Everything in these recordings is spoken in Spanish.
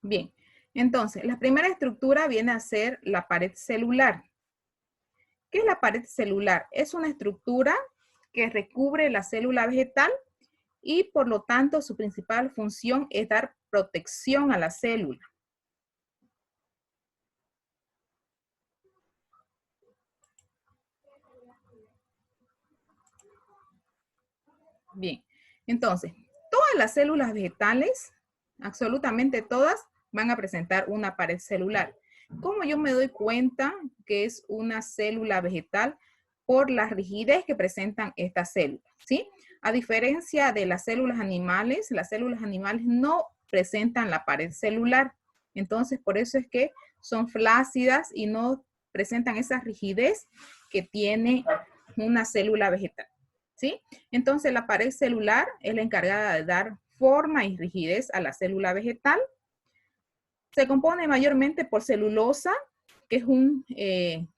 Bien, entonces, la primera estructura viene a ser la pared celular. ¿Qué es la pared celular? Es una estructura que recubre la célula vegetal y por lo tanto su principal función es dar protección a la célula. Bien, entonces, todas las células vegetales, absolutamente todas, van a presentar una pared celular. ¿Cómo yo me doy cuenta que es una célula vegetal? Por la rigidez que presentan estas células, ¿sí? A diferencia de las células animales no presentan la pared celular. Entonces, por eso es que son flácidas y no presentan esa rigidez que tiene una célula vegetal, ¿sí? Entonces, la pared celular es la encargada de dar forma y rigidez a la célula vegetal. Se compone mayormente por celulosa, que es un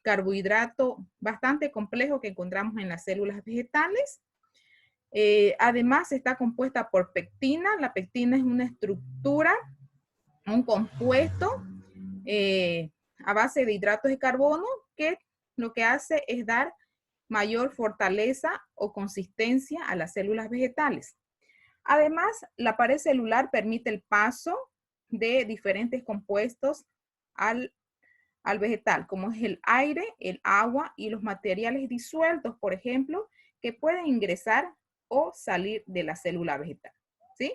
carbohidrato bastante complejo que encontramos en las células vegetales. Además, está compuesta por pectina. La pectina es una estructura, un compuesto a base de hidratos de carbono que lo que hace es dar mayor fortaleza o consistencia a las células vegetales. Además, la pared celular permite el paso de diferentes compuestos al vegetal, como es el aire, el agua y los materiales disueltos, por ejemplo, que pueden ingresar o salir de la célula vegetal, ¿sí?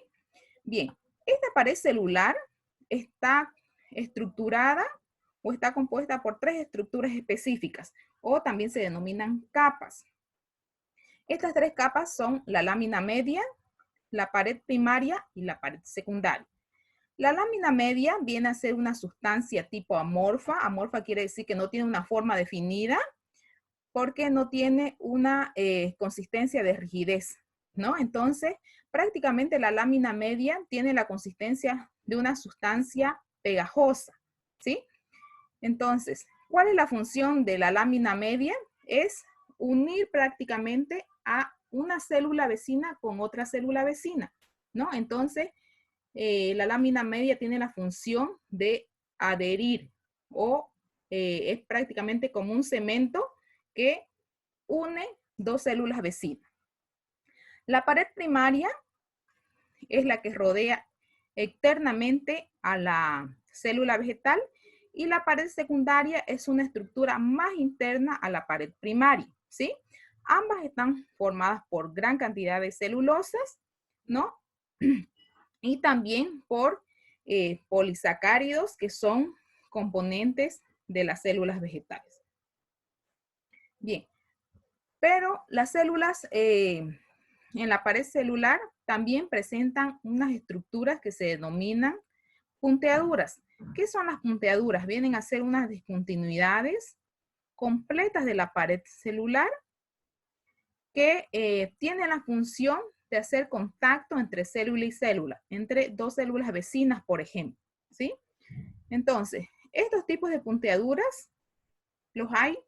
Bien, esta pared celular está estructurada o está compuesta por 3 estructuras específicas, o también se denominan capas. Estas 3 capas son la lámina media, la pared primaria y la pared secundaria. La lámina media viene a ser una sustancia tipo amorfa. Amorfa quiere decir que no tiene una forma definida porque no tiene una consistencia de rigidez, ¿no? Entonces, prácticamente la lámina media tiene la consistencia de una sustancia pegajosa, ¿sí? Entonces, ¿cuál es la función de la lámina media? Es unir prácticamente a una célula vecina con otra célula vecina, ¿no? Entonces, la lámina media tiene la función de adherir o es prácticamente como un cemento que une 2 células vecinas. La pared primaria es la que rodea externamente a la célula vegetal y la pared secundaria es una estructura más interna a la pared primaria, ¿sí? Ambas están formadas por gran cantidad de celulosas, ¿no? Y también por polisacáridos, que son componentes de las células vegetales. Bien, pero las células en la pared celular también presentan unas estructuras que se denominan punteaduras. ¿Qué son las punteaduras? Vienen a ser unas discontinuidades completas de la pared celular que tienen la función de hacer contacto entre célula y célula, entre 2 células vecinas, por ejemplo, ¿sí? Entonces, estos tipos de punteaduras los hay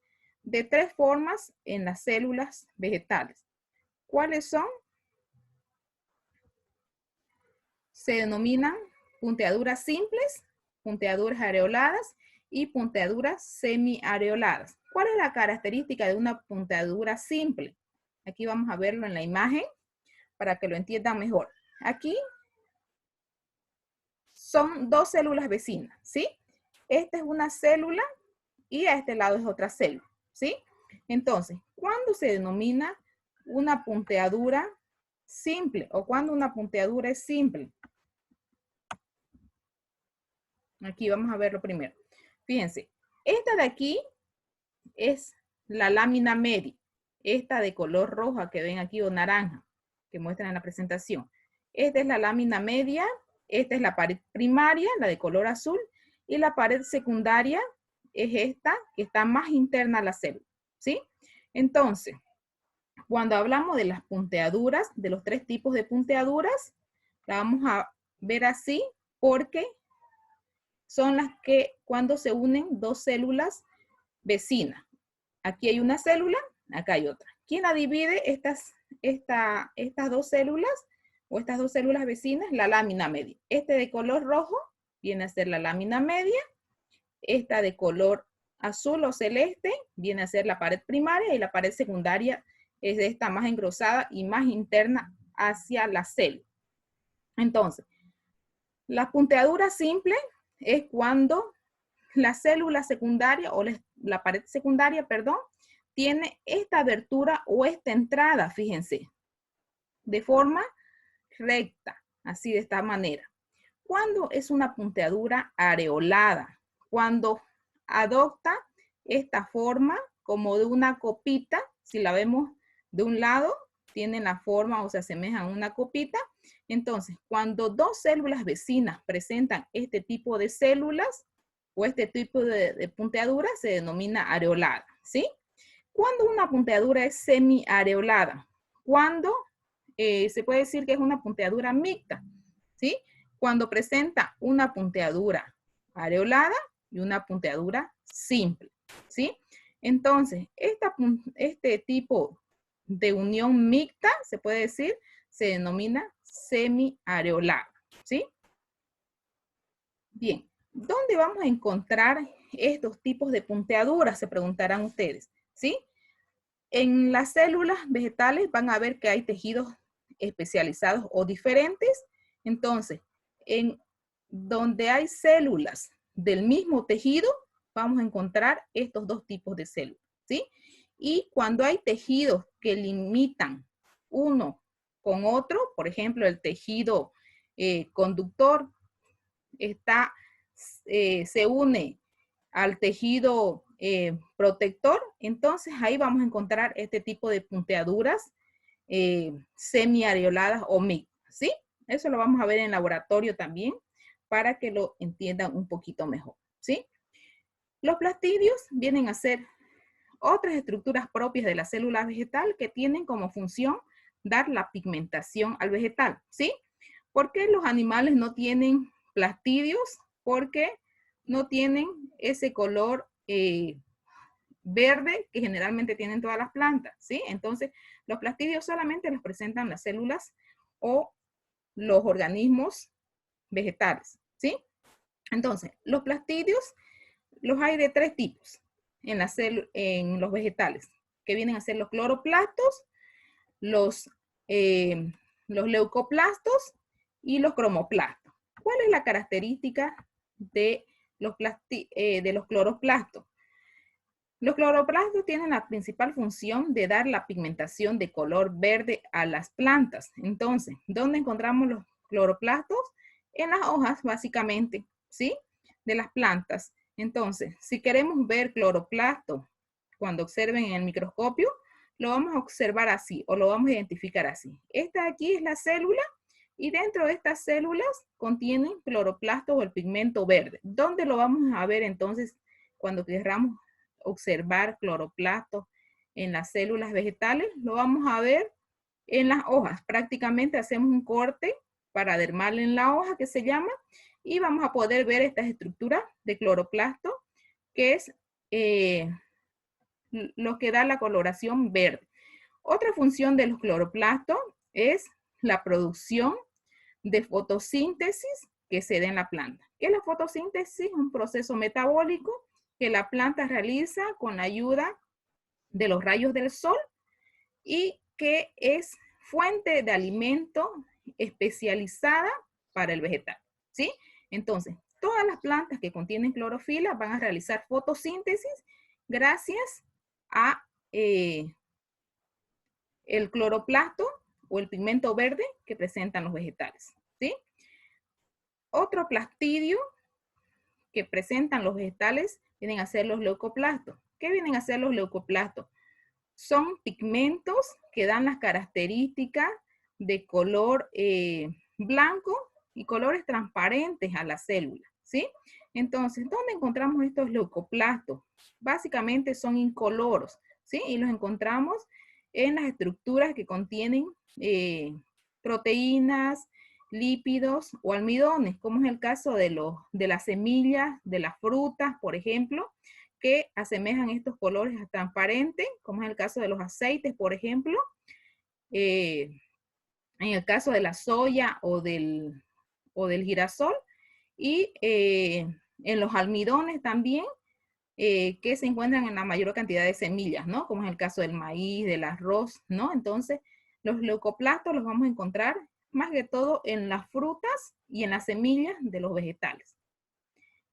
de 3 formas en las células vegetales. ¿Cuáles son? Se denominan punteaduras simples, punteaduras areoladas y punteaduras semiareoladas. ¿Cuál es la característica de una punteadura simple? Aquí vamos a verlo en la imagen para que lo entiendan mejor. Aquí son 2 células vecinas, ¿sí? Esta es una célula y a este lado es otra célula, ¿sí? Entonces, ¿cuándo se denomina una punteadura simple o cuándo una punteadura es simple? Aquí vamos a verlo primero. Fíjense, esta de aquí es la lámina media. Esta de color roja que ven aquí o naranja que muestran en la presentación. Esta es la lámina media. Esta es la pared primaria, la de color azul. Y la pared secundaria es esta que está más interna a la célula. ¿Sí? Entonces, cuando hablamos de las punteaduras, de los 3 tipos de punteaduras, la vamos a ver así porque son las que cuando se unen 2 células vecinas. Aquí hay una célula, acá hay otra. ¿Quién la divide estas 2 células o estas 2 células vecinas? La lámina media. Este de color rojo viene a ser la lámina media. Esta de color azul o celeste viene a ser la pared primaria y la pared secundaria es esta más engrosada y más interna hacia la célula. Entonces, la punteadura simple es cuando la célula secundaria o la pared secundaria, perdón, tiene esta abertura o esta entrada, fíjense, de forma recta, así de esta manera. Cuando es una punteadura areolada, cuando adopta esta forma como de una copita, si la vemos de un lado, tienen la forma o se asemejan a una copita. Entonces, cuando dos células vecinas presentan este tipo de células o este tipo de punteadura, se denomina areolada, ¿sí? Cuando una punteadura es semi-areolada, cuando se puede decir que es una punteadura mixta, ¿sí? Cuando presenta una punteadura areolada y una punteadura simple, ¿sí? Entonces, este tipo de unión mixta, se puede decir, se denomina semi-areolada, ¿sí? Bien, ¿dónde vamos a encontrar estos tipos de punteaduras? Se preguntarán ustedes, ¿sí? En las células vegetales van a ver que hay tejidos especializados o diferentes. Entonces, en donde hay células del mismo tejido, vamos a encontrar estos dos tipos de células, ¿sí? Y cuando hay tejidos que limitan uno con otro, por ejemplo, el tejido conductor se une al tejido protector, entonces ahí vamos a encontrar este tipo de punteaduras semiareoladas o mixtas, ¿sí? Eso lo vamos a ver en laboratorio también para que lo entiendan un poquito mejor, ¿sí? Los plastidios vienen a ser otras estructuras propias de la célula vegetal que tienen como función dar la pigmentación al vegetal, ¿sí? ¿Por qué los animales no tienen plastidios? Porque no tienen ese color verde que generalmente tienen todas las plantas, ¿sí? Entonces, los plastidios solamente los presentan las células o los organismos vegetales, ¿sí? Entonces, los plastidios los hay de tres tipos en los vegetales, que vienen a ser los cloroplastos, los leucoplastos y los cromoplastos. ¿Cuál es la característica de los cloroplastos? Los cloroplastos tienen la principal función de dar la pigmentación de color verde a las plantas. Entonces, ¿dónde encontramos los cloroplastos? En las hojas, básicamente, ¿sí? De las plantas. Entonces, si queremos ver cloroplasto cuando observen en el microscopio, lo vamos a observar así o lo vamos a identificar así. Esta de aquí es la célula y dentro de estas células contienen cloroplastos o el pigmento verde. ¿Dónde lo vamos a ver entonces cuando queramos observar cloroplastos en las células vegetales? Lo vamos a ver en las hojas. Prácticamente hacemos un corte paradermal en la hoja que se llama y vamos a poder ver estas estructuras de cloroplasto que es lo que da la coloración verde. Otra función de los cloroplastos es la producción de fotosíntesis que se da en la planta. ¿Qué es la fotosíntesis? Un proceso metabólico que la planta realiza con la ayuda de los rayos del sol y que es fuente de alimento especializada para el vegetal, ¿sí? Entonces, todas las plantas que contienen clorofila van a realizar fotosíntesis gracias a el cloroplasto o el pigmento verde que presentan los vegetales, ¿sí? Otro plastidio que presentan los vegetales vienen a ser los leucoplastos. ¿Qué vienen a ser los leucoplastos? Son pigmentos que dan las características de color blanco y colores transparentes a la célula, ¿sí? Entonces, ¿dónde encontramos estos leucoplastos? Básicamente son incoloros, ¿sí? Y los encontramos en las estructuras que contienen proteínas, lípidos o almidones, como es el caso de las semillas, de las frutas, por ejemplo, que asemejan estos colores transparentes, como es el caso de los aceites, por ejemplo. En el caso de la soya o del girasol, Y en los almidones también, que se encuentran en la mayor cantidad de semillas, ¿no? Como es el caso del maíz, del arroz, ¿no? Entonces, los leucoplastos los vamos a encontrar más que todo en las frutas y en las semillas de los vegetales.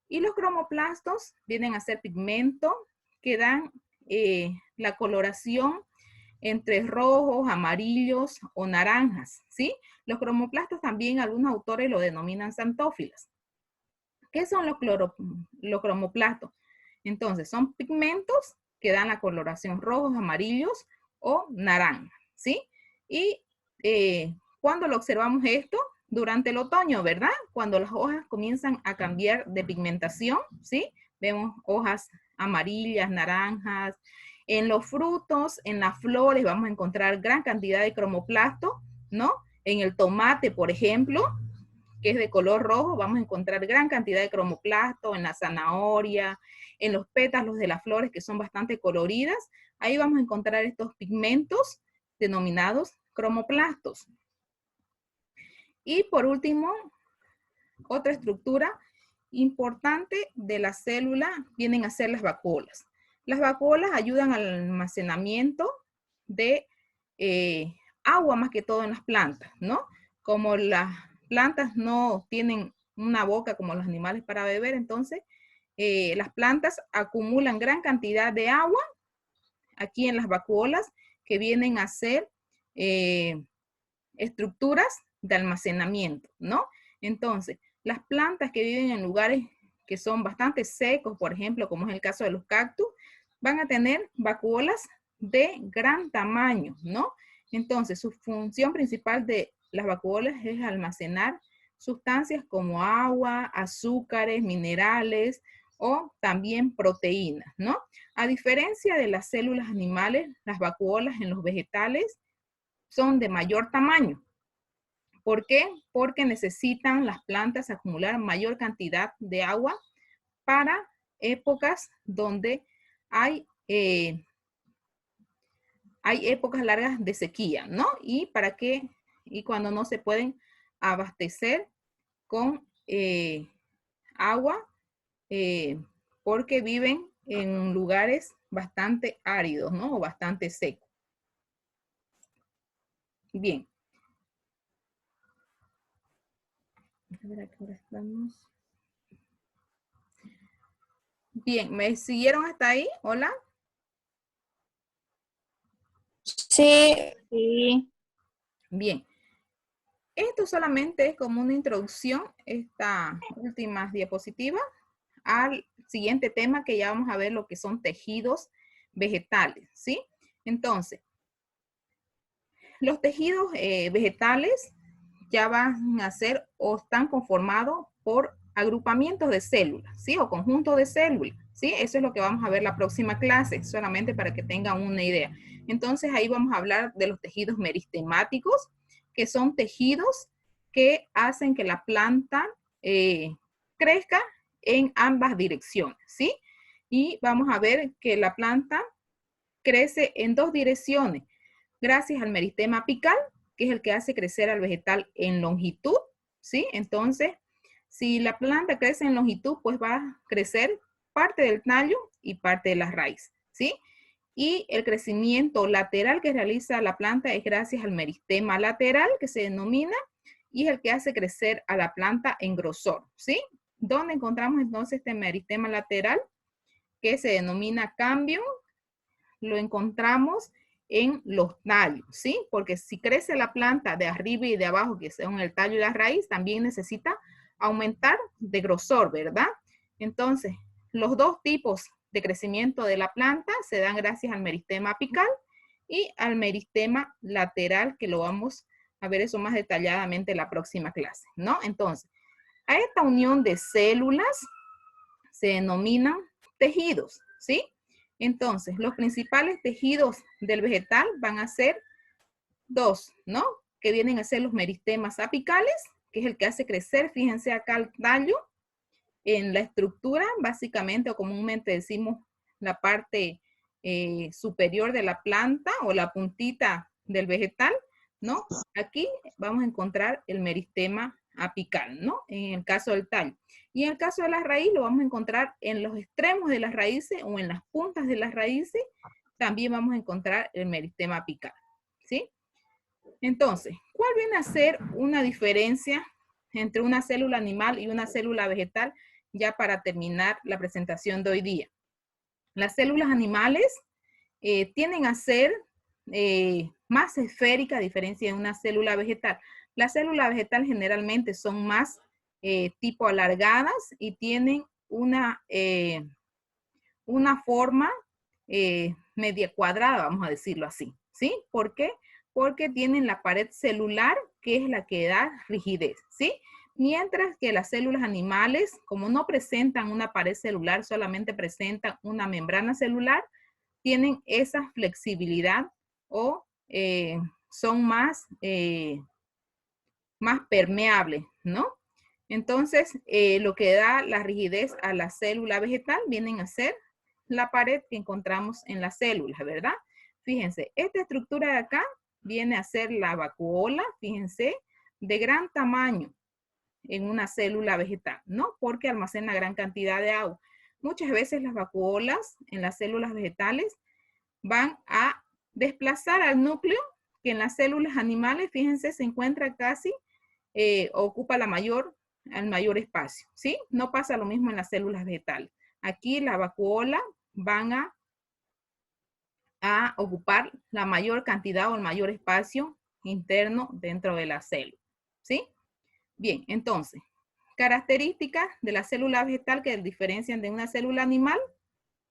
Y los cromoplastos vienen a ser pigmentos que dan la coloración entre rojos, amarillos o naranjas, ¿sí? Los cromoplastos también algunos autores lo denominan xantófilas. ¿Qué son los cromoplastos? Entonces, son pigmentos que dan la coloración rojos, amarillos o naranja, ¿sí? Y ¿cuándo lo observamos esto? Durante el otoño, ¿verdad? Cuando las hojas comienzan a cambiar de pigmentación, ¿sí? Vemos hojas amarillas, naranjas. En los frutos, en las flores, vamos a encontrar gran cantidad de cromoplastos, ¿no? En el tomate, por ejemplo, que es de color rojo, vamos a encontrar gran cantidad de cromoplasto, en la zanahoria, en los pétalos de las flores que son bastante coloridas. Ahí vamos a encontrar estos pigmentos denominados cromoplastos. Y por último, otra estructura importante de la célula vienen a ser las vacuolas. Las vacuolas ayudan al almacenamiento de agua más que todo en las plantas, ¿no? Como las plantas no tienen una boca como los animales para beber, entonces las plantas acumulan gran cantidad de agua aquí en las vacuolas que vienen a ser estructuras de almacenamiento, ¿no? Entonces, las plantas que viven en lugares que son bastante secos, por ejemplo, como es el caso de los cactus, van a tener vacuolas de gran tamaño, ¿no? Entonces, su función principal de las vacuolas es almacenar sustancias como agua, azúcares, minerales o también proteínas, ¿no? A diferencia de las células animales, las vacuolas en los vegetales son de mayor tamaño. ¿Por qué? Porque necesitan las plantas acumular mayor cantidad de agua para épocas donde hay épocas largas de sequía, ¿no? Y cuando no se pueden abastecer con agua, porque viven en lugares bastante áridos, ¿no? O bastante secos. Bien. A ver, aquí estamos. Bien, ¿me siguieron hasta ahí? Hola. Sí. Sí. Bien. Esto solamente es como una introducción, esta última diapositiva, al siguiente tema que ya vamos a ver lo que son tejidos vegetales, ¿sí? Entonces, los tejidos vegetales ya van a ser o están conformados por agrupamientos de células, ¿sí? O conjuntos de células, ¿sí? Eso es lo que vamos a ver la próxima clase, solamente para que tengan una idea. Entonces, ahí vamos a hablar de los tejidos meristemáticos, que son tejidos que hacen que la planta crezca en ambas direcciones, ¿sí? Y vamos a ver que la planta crece en dos direcciones, gracias al meristema apical, que es el que hace crecer al vegetal en longitud, ¿sí? Entonces, si la planta crece en longitud, pues va a crecer parte del tallo y parte de las raíces, ¿sí? Y el crecimiento lateral que realiza la planta es gracias al meristema lateral, que se denomina, y es el que hace crecer a la planta en grosor, ¿sí? ¿Dónde encontramos entonces este meristema lateral? Que se denomina cambio, lo encontramos en los tallos, ¿sí? Porque si crece la planta de arriba y de abajo, que son el tallo y la raíz, también necesita aumentar de grosor, ¿verdad? Entonces, los dos tipos de crecimiento de la planta se dan gracias al meristema apical y al meristema lateral, que lo vamos a ver eso más detalladamente en la próxima clase, ¿no? Entonces, a esta unión de células se denominan tejidos, ¿sí? Entonces, los principales tejidos del vegetal van a ser dos, ¿no? Que vienen a ser los meristemas apicales, que es el que hace crecer, fíjense acá el tallo, en la estructura, básicamente, o comúnmente decimos la parte superior de la planta o la puntita del vegetal, ¿no? Aquí vamos a encontrar el meristema apical, ¿no? En el caso del tallo. Y en el caso de la raíz lo vamos a encontrar en los extremos de las raíces o en las puntas de las raíces. También vamos a encontrar el meristema apical, ¿sí? Entonces, ¿cuál viene a ser una diferencia entre una célula animal y una célula vegetal? Ya para terminar la presentación de hoy día. Las células animales tienden a ser más esféricas a diferencia de una célula vegetal. Las células vegetales generalmente son más tipo alargadas y tienen una forma media cuadrada, vamos a decirlo así, ¿sí? ¿Por qué? Porque tienen la pared celular, que es la que da rigidez, ¿sí? Mientras que las células animales, como no presentan una pared celular, solamente presentan una membrana celular, tienen esa flexibilidad o son más permeables, ¿no? Entonces, lo que da la rigidez a la célula vegetal vienen a ser la pared que encontramos en las células, ¿verdad? Fíjense, esta estructura de acá viene a ser la vacuola, fíjense, de gran tamaño en una célula vegetal, ¿no? Porque almacena gran cantidad de agua. Muchas veces las vacuolas en las células vegetales van a desplazar al núcleo, que en las células animales, fíjense, se encuentra casi, ocupa el mayor espacio, ¿sí? No pasa lo mismo en las células vegetales. Aquí la vacuola van a ocupar la mayor cantidad o el mayor espacio interno dentro de la célula, ¿sí? Bien, entonces, características de la célula vegetal que diferencian de una célula animal: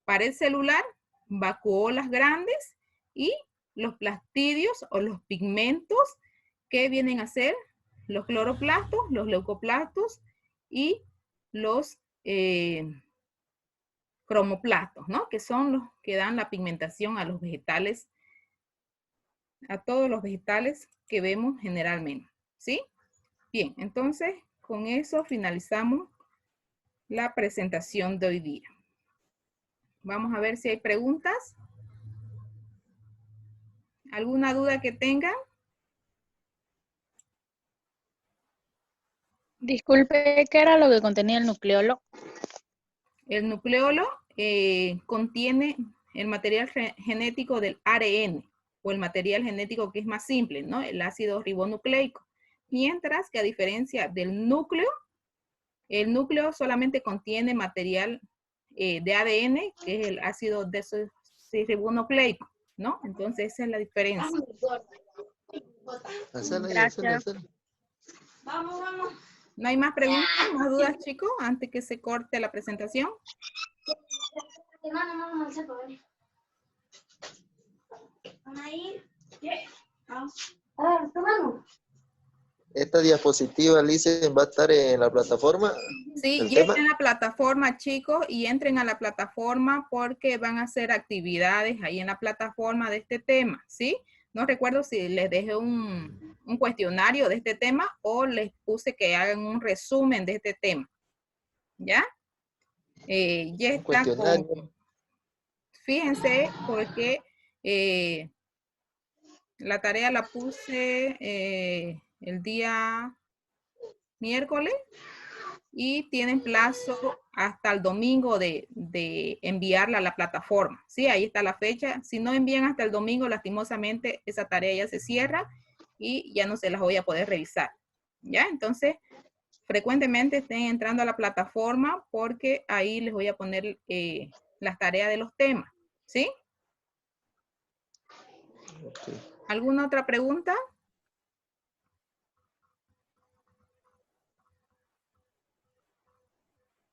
pared celular, vacuolas grandes y los plastidios o los pigmentos que vienen a ser los cloroplastos, los leucoplastos y los cromoplastos, ¿no? Que son los que dan la pigmentación a los vegetales, a todos los vegetales que vemos generalmente, ¿sí? Bien, entonces con eso finalizamos la presentación de hoy día. Vamos a ver si hay preguntas. ¿Alguna duda que tengan? Disculpe, ¿qué era lo que contenía el nucleolo? El nucleolo contiene el material genético del ARN o el material genético que es más simple, ¿no? El ácido ribonucleico. Mientras que a diferencia del núcleo, el núcleo solamente contiene material de ADN, que es el ácido desoxirribonucleico, ¿no? Entonces esa es la diferencia. Gracias. Vamos, vamos. ¿No hay más preguntas, más dudas, chicos, antes que se corte la presentación? Vamos, ¿van a ir? Vamos. A ver, tomamos. Esta diapositiva, Lice, va a estar en la plataforma. Sí, ya está en la plataforma, chicos, y entren a la plataforma porque van a hacer actividades ahí en la plataforma de este tema, ¿sí? No recuerdo si les dejé un cuestionario de este tema o les puse que hagan un resumen de este tema, ¿ya? Ya está con... Fíjense, porque la tarea la puse el día miércoles y tienen plazo hasta el domingo de enviarla a la plataforma. Sí, ahí está la fecha. Si no envían hasta el domingo, lastimosamente esa tarea ya se cierra y ya no se las voy a poder revisar. ¿Ya? Entonces, frecuentemente estén entrando a la plataforma porque ahí les voy a poner las tareas de los temas. ¿Sí? Okay. ¿Alguna otra pregunta?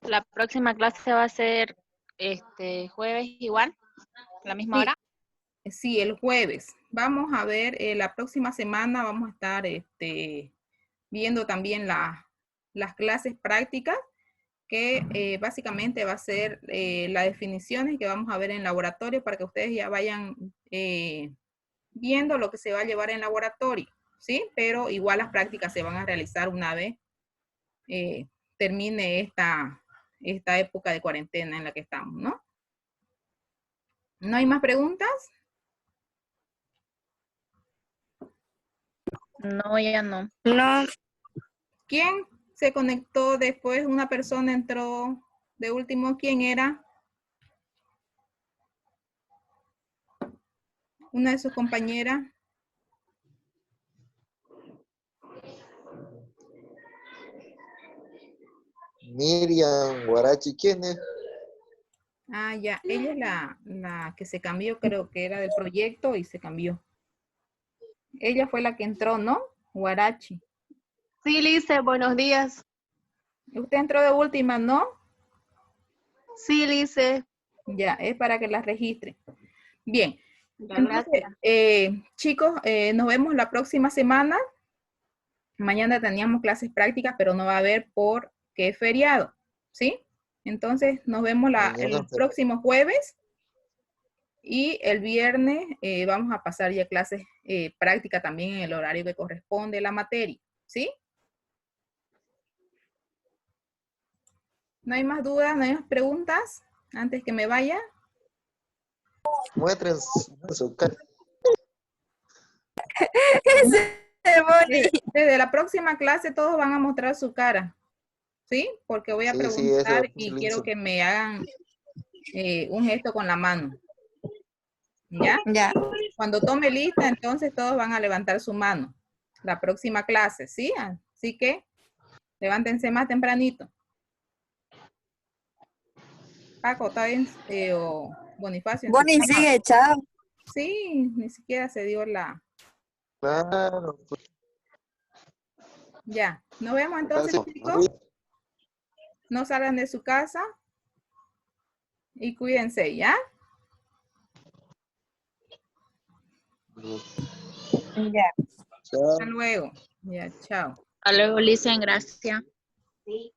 La próxima clase va a ser jueves igual, a la misma hora. Sí, el jueves. Vamos a ver, la próxima semana vamos a estar viendo también las clases prácticas, que básicamente va a ser las definiciones que vamos a ver en laboratorio para que ustedes ya vayan viendo lo que se va a llevar en laboratorio, ¿sí? Pero igual las prácticas se van a realizar una vez termine esta época de cuarentena en la que estamos, ¿no? ¿No hay más preguntas? No, ya no. No. ¿Quién se conectó después? Una persona entró de último. ¿Quién era? Una de sus compañeras. Miriam Guarachi, ¿quién es? Ah, ya. Ella es la que se cambió, creo que era del proyecto y se cambió. Ella fue la que entró, ¿no? Guarachi. Sí, Lice, buenos días. Usted entró de última, ¿no? Sí, Lice. Ya, es para que la registre. Bien. Ya, Entonces, gracias. chicos, nos vemos la próxima semana. Mañana teníamos clases prácticas, pero no va a haber porque es feriado, ¿sí? Entonces, nos vemos Mañana, el próximo jueves y el viernes vamos a pasar ya clases prácticas también en el horario que corresponde a la materia, ¿sí? ¿No hay más dudas, no hay más preguntas antes que me vaya? muestren su cara. Desde la próxima clase todos van a mostrar su cara, ¿sí? Porque voy a Sí, sí, eso preguntar es y lindo. quiero que me hagan un gesto con la mano, ¿ya? Ya. Cuando tome lista, entonces todos van a levantar su mano. La próxima clase, ¿sí? Así que levántense más tempranito. Paco, ¿está bien? O Bonifacio. En su Bonnie cama. sigue, chao. Sí, ni siquiera se dio la... Claro, pues, Ya, nos vemos entonces, caso. chicos. No salgan de su casa. Y cuídense, ¿ya? Ya. Chao. Hasta luego. Ya, chao. Hasta luego, Licen, gracias. Sí.